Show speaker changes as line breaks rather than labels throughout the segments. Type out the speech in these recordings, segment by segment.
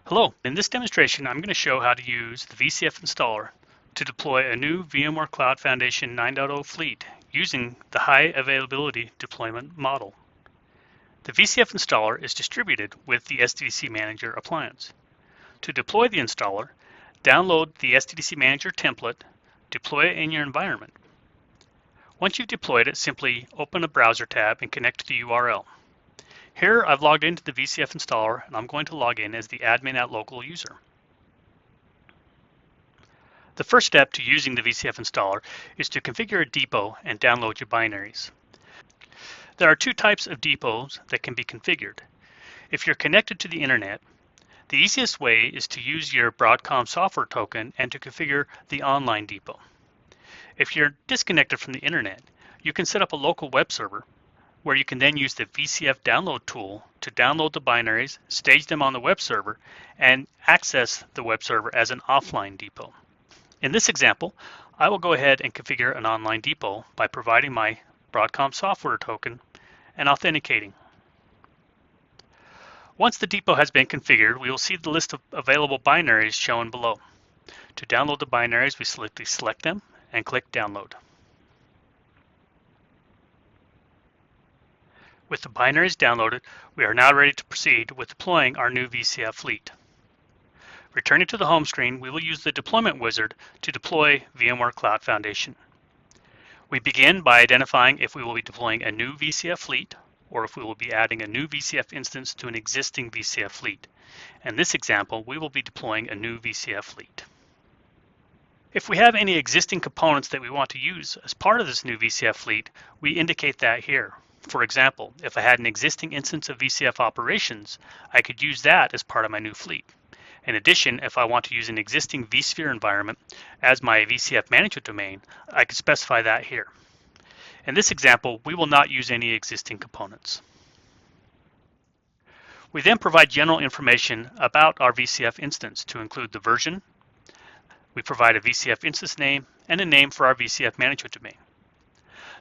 Hello, in this demonstration I'm going to show how to use the VCF installer to deploy a new VMware Cloud Foundation 9.0 fleet using the high availability deployment model. The VCF installer is distributed with the SDDC Manager appliance. To deploy the installer, download the SDDC Manager template, deploy it in your environment. Once you've deployed it, simply open a browser tab and connect to the URL. Here I've logged into the VCF installer and I'm going to log in as the admin at local user. The first step to using the VCF installer is to configure a depot and download your binaries. There are two types of depots that can be configured. If you're connected to the internet, the easiest way is to use your Broadcom software token and to configure the online depot. If you're disconnected from the internet, you can set up a local web server where you can then use the VCF download tool to download the binaries, stage them on the web server, and access the web server as an offline depot. In this example, I will go ahead and configure an online depot by providing my Broadcom software token and authenticating. Once the depot has been configured, we will see the list of available binaries shown below. To download the binaries, we simply select them and click download. With the binaries downloaded, we are now ready to proceed with deploying our new VCF fleet. Returning to the home screen, we will use the deployment wizard to deploy VMware Cloud Foundation. We begin by identifying if we will be deploying a new VCF fleet or if we will be adding a new VCF instance to an existing VCF fleet. In this example, we will be deploying a new VCF fleet. If we have any existing components that we want to use as part of this new VCF fleet, we indicate that here. For example, if I had an existing instance of VCF operations, I could use that as part of my new fleet. In addition, if I want to use an existing vSphere environment as my VCF management domain, I could specify that here. In this example, we will not use any existing components. We then provide general information about our VCF instance to include the version. We provide a VCF instance name and a name for our VCF management domain.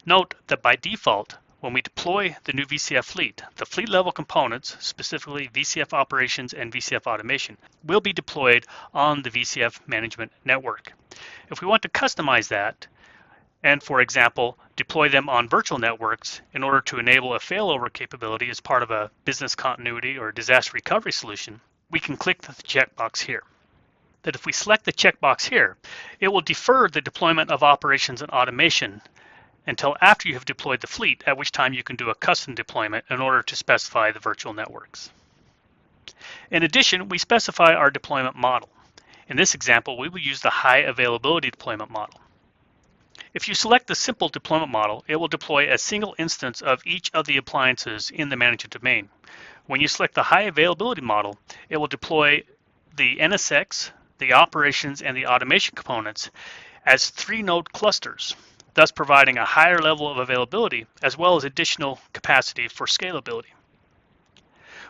Note that by default, when we deploy the new VCF fleet, the fleet level components, specifically VCF operations and VCF automation, will be deployed on the VCF management network. If we want to customize that, and for example, deploy them on virtual networks in order to enable a failover capability as part of a business continuity or disaster recovery solution, we can click the checkbox here. That if we select the checkbox here, it will defer the deployment of operations and automation until after you have deployed the fleet, at which time you can do a custom deployment in order to specify the virtual networks. In addition, we specify our deployment model. In this example, we will use the high availability deployment model. If you select the simple deployment model, it will deploy a single instance of each of the appliances in the management domain. When you select the high availability model, it will deploy the NSX, the operations, and the automation components as 3-node clusters, thus providing a higher level of availability as well as additional capacity for scalability.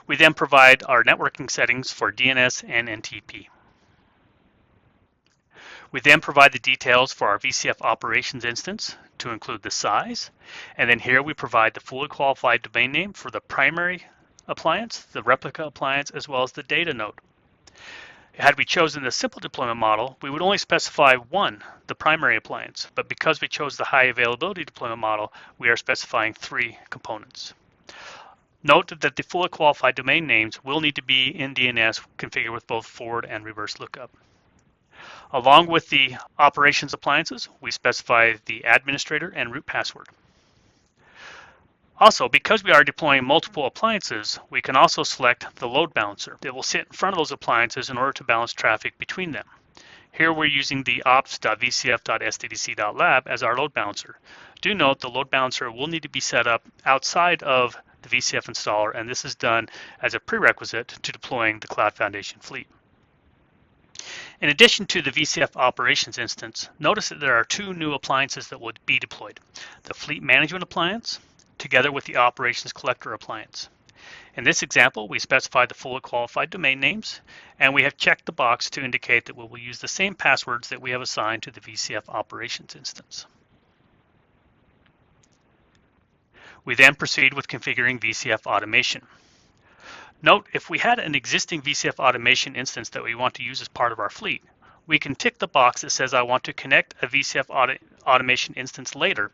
We then provide our networking settings for DNS and NTP. We then provide the details for our VCF operations instance to include the size, and then here we provide the fully qualified domain name for the primary appliance, the replica appliance, as well as the data node. Had we chosen the simple deployment model, we would only specify one, the primary appliance, but because we chose the high availability deployment model, we are specifying 3 components. Note that the fully qualified domain names will need to be in DNS configured with both forward and reverse lookup. Along with the operations appliances, we specify the administrator and root password. Also, because we are deploying multiple appliances, we can also select the load balancer. It will sit in front of those appliances in order to balance traffic between them. Here we're using the ops.vcf.sddc.lab as our load balancer. Do note the load balancer will need to be set up outside of the VCF installer, and this is done as a prerequisite to deploying the Cloud Foundation fleet. In addition to the VCF operations instance, notice that there are 2 new appliances that will be deployed. The fleet management appliance, together with the operations collector appliance. In this example, we specify the fully qualified domain names, and we have checked the box to indicate that we will use the same passwords that we have assigned to the VCF operations instance. We then proceed with configuring VCF automation. Note, if we had an existing VCF automation instance that we want to use as part of our fleet, we can tick the box that says I want to connect a VCF automation instance later,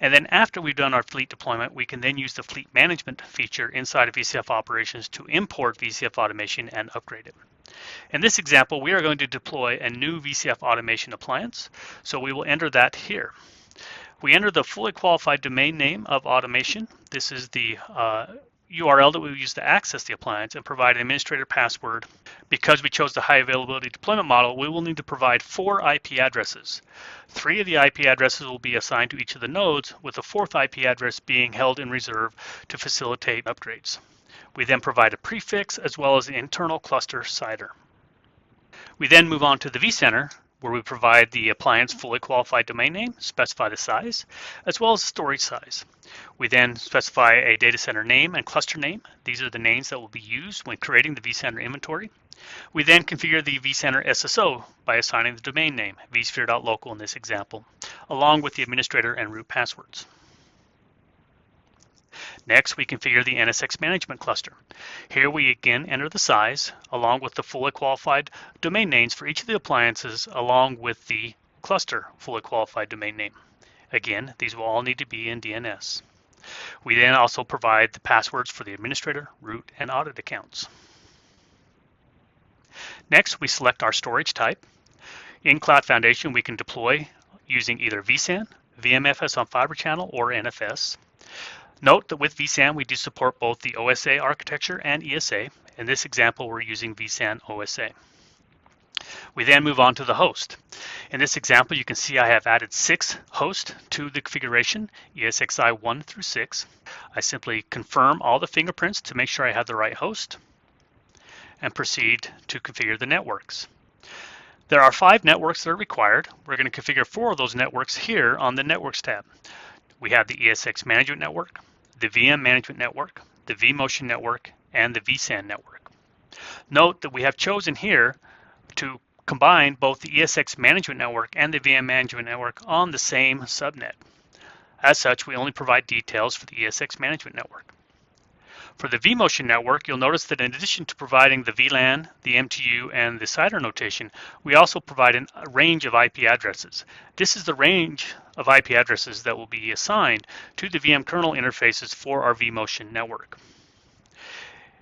and then after we've done our fleet deployment, we can then use the fleet management feature inside of VCF operations to import VCF automation and upgrade it. In this example, we are going to deploy a new VCF automation appliance, so we will enter that here. We enter the fully qualified domain name of automation. This is the URL that we use to access the appliance and provide an administrator password. Because we chose the high availability deployment model, we will need to provide 4 IP addresses. 3 of the IP addresses will be assigned to each of the nodes, with the 4th IP address being held in reserve to facilitate upgrades. We then provide a prefix as well as an internal cluster CIDR. We then move on to the vCenter, where we provide the appliance fully qualified domain name, specify the size, as well as the storage size. We then specify a data center name and cluster name. These are the names that will be used when creating the vCenter inventory. We then configure the vCenter SSO by assigning the domain name, vsphere.local in this example, along with the administrator and root passwords. Next, we configure the NSX management cluster. Here we again enter the size, along with the fully qualified domain names for each of the appliances, along with the cluster fully qualified domain name. Again, these will all need to be in DNS. We then also provide the passwords for the administrator, root, and audit accounts. Next, we select our storage type. In Cloud Foundation, we can deploy using either vSAN, VMFS on Fiber Channel, or NFS. Note that with vSAN, we do support both the OSA architecture and ESA. In this example, we're using vSAN OSA. We then move on to the host. In this example, you can see I have added 6 hosts to the configuration, ESXi 1 through 6. I simply confirm all the fingerprints to make sure I have the right host and proceed to configure the networks. There are 5 networks that are required. We're going to configure 4 of those networks here on the Networks tab. We have the ESX Management Network, the VM Management Network, the vMotion Network, and the vSAN Network. Note that we have chosen here to combine both the ESX Management Network and the VM Management Network on the same subnet. As such, we only provide details for the ESX Management Network. For the vMotion network, you'll notice that in addition to providing the VLAN, the MTU, and the CIDR notation, we also provide a range of IP addresses. This is the range of IP addresses that will be assigned to the VM kernel interfaces for our vMotion network.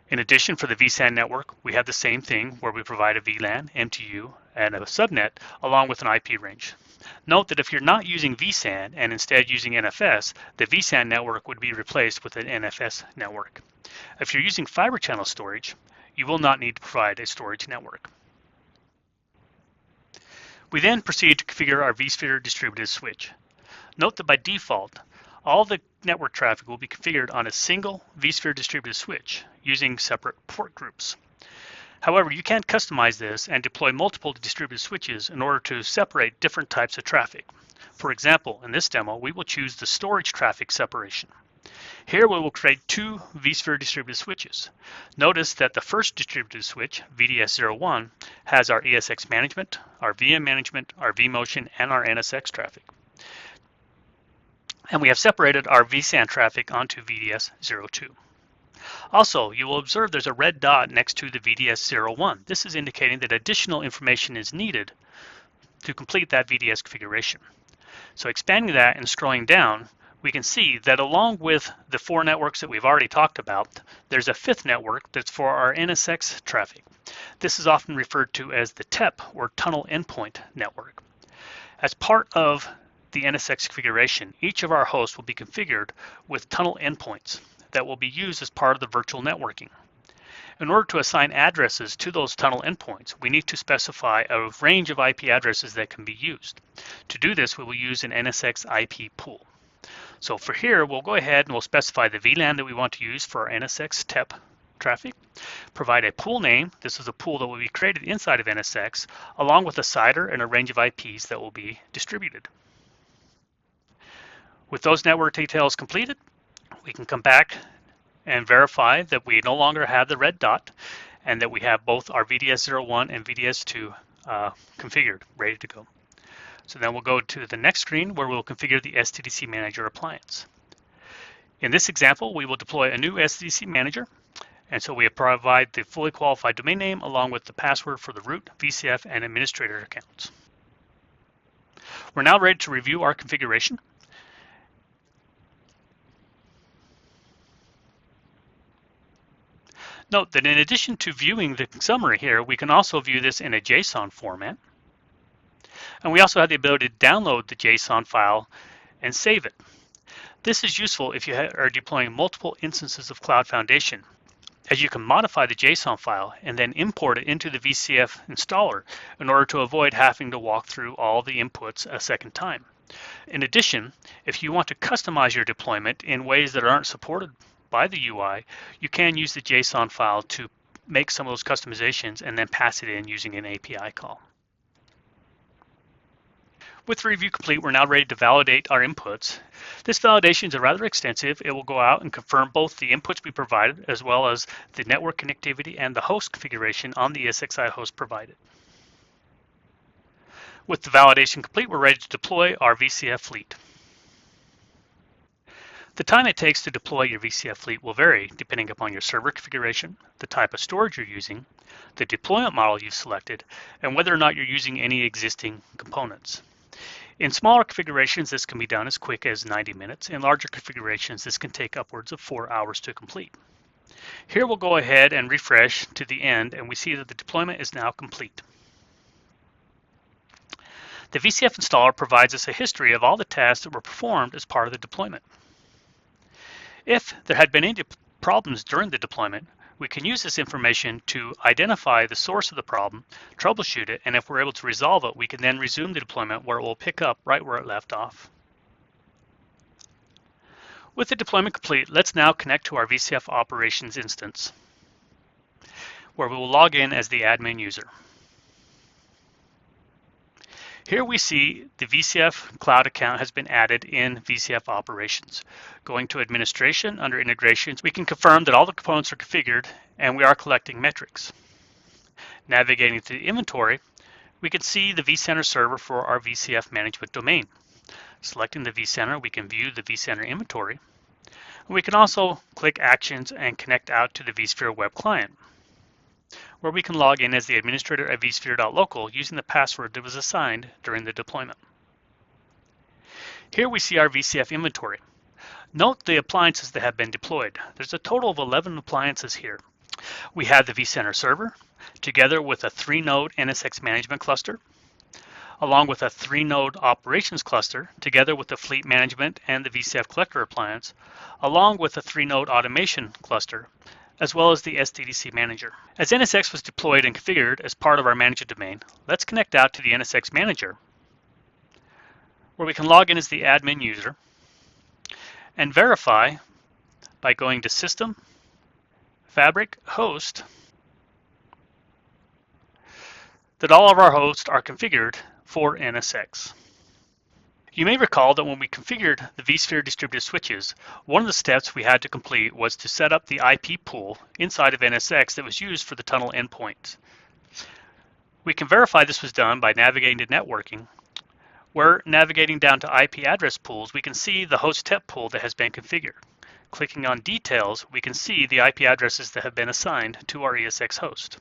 In addition, for the vSAN network, we have the same thing where we provide a VLAN, MTU, and a subnet along with an IP range. Note that if you're not using vSAN and instead using NFS, the vSAN network would be replaced with an NFS network. If you're using fiber channel storage, you will not need to provide a storage network. We then proceed to configure our vSphere distributed switch. Note that by default, all the network traffic will be configured on a single vSphere distributed switch using separate port groups. However, you can customize this and deploy multiple distributed switches in order to separate different types of traffic. For example, in this demo, we will choose the storage traffic separation. Here we will create 2 vSphere distributed switches. Notice that the first distributed switch, VDS01, has our ESX management, our VM management, our vMotion, and our NSX traffic. And we have separated our vSAN traffic onto VDS02. Also, you will observe there's a red dot next to the VDS01. This is indicating that additional information is needed to complete that VDS configuration. So expanding that and scrolling down, we can see that along with the 4 networks that we've already talked about, there's a 5th network that's for our NSX traffic. This is often referred to as the TEP, or Tunnel Endpoint Network. As part of the NSX configuration, each of our hosts will be configured with tunnel endpoints that will be used as part of the virtual networking. In order to assign addresses to those tunnel endpoints, we need to specify a range of IP addresses that can be used. To do this, we will use an NSX IP pool. So for here, we'll go ahead and we'll specify the VLAN that we want to use for our NSX TEP traffic, provide a pool name. This is a pool that will be created inside of NSX, along with a CIDR and a range of IPs that will be distributed. With those network details completed, we can come back and verify that we no longer have the red dot and that we have both our VDS01 and VDS2 configured, ready to go. So then we'll go to the next screen where we'll configure the SDDC Manager appliance. In this example, we will deploy a new SDDC Manager. And so we provide the fully qualified domain name along with the password for the root, VCF, and administrator accounts. We're now ready to review our configuration. Note that in addition to viewing the summary here, we can also view this in a JSON format. And we also have the ability to download the JSON file and save it. This is useful if you are deploying multiple instances of Cloud Foundation, as you can modify the JSON file and then import it into the VCF installer in order to avoid having to walk through all the inputs a second time. In addition, if you want to customize your deployment in ways that aren't supported by the UI, you can use the JSON file to make some of those customizations and then pass it in using an API call. With the review complete, we're now ready to validate our inputs. This validation is rather extensive. It will go out and confirm both the inputs we provided as well as the network connectivity and the host configuration on the ESXi host provided. With the validation complete, we're ready to deploy our VCF Fleet. The time it takes to deploy your VCF Fleet will vary depending upon your server configuration, the type of storage you're using, the deployment model you've selected, and whether or not you're using any existing components. In smaller configurations, this can be done as quick as 90 minutes. In larger configurations, this can take upwards of 4 hours to complete. Here we'll go ahead and refresh to the end, and we see that the deployment is now complete. The VCF installer provides us a history of all the tasks that were performed as part of the deployment. If there had been any problems during the deployment, we can use this information to identify the source of the problem, troubleshoot it, and if we're able to resolve it, we can then resume the deployment where it will pick up right where it left off. With the deployment complete, let's now connect to our VCF operations instance, where we will log in as the admin user. Here we see the VCF Cloud account has been added in VCF Operations. Going to Administration, under Integrations, we can confirm that all the components are configured and we are collecting metrics. Navigating to the inventory, we can see the vCenter server for our VCF management domain. Selecting the vCenter, we can view the vCenter inventory. We can also click Actions and connect out to the vSphere web client, where we can log in as the administrator at vSphere.local using the password that was assigned during the deployment. Here we see our VCF inventory. Note the appliances that have been deployed. There's a total of 11 appliances here. We have the vCenter server, together with a 3-node NSX management cluster, along with a 3-node operations cluster, together with the fleet management and the VCF collector appliance, along with a 3-node automation cluster, as well as the SDDC manager. As NSX was deployed and configured as part of our manager domain, let's connect out to the NSX manager, where we can log in as the admin user and verify by going to System, Fabric, Host, that all of our hosts are configured for NSX. You may recall that when we configured the vSphere distributed switches, one of the steps we had to complete was to set up the IP pool inside of NSX that was used for the tunnel endpoints. We can verify this was done by navigating to Networking, where navigating down to IP address pools, we can see the host TEP pool that has been configured. Clicking on Details, we can see the IP addresses that have been assigned to our ESX host.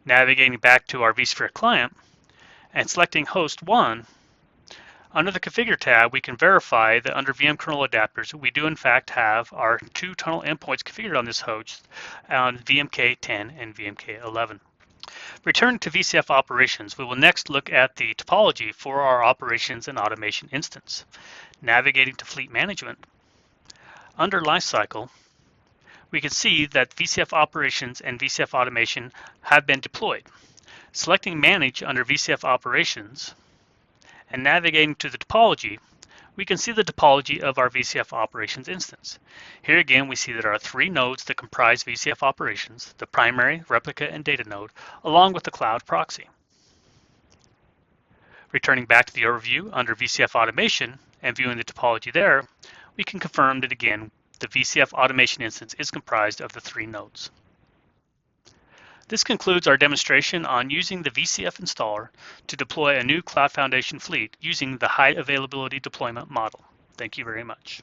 Navigating back to our vSphere client and selecting host 1, under the Configure tab, we can verify that under VM kernel adapters, we do in fact have our 2 tunnel endpoints configured on this host on VMK10 and VMK11. Returning to VCF operations, we will next look at the topology for our operations and automation instance. Navigating to fleet management, under lifecycle, we can see that VCF operations and VCF automation have been deployed. Selecting manage under VCF operations, and navigating to the topology, we can see the topology of our VCF operations instance. Here again, we see that there are 3 nodes that comprise VCF operations, the primary, replica, and data node, along with the cloud proxy. Returning back to the overview under VCF automation and viewing the topology there, we can confirm that again, the VCF automation instance is comprised of the 3 nodes. This concludes our demonstration on using the VCF installer to deploy a new Cloud Foundation fleet using the high availability deployment model. Thank you very much.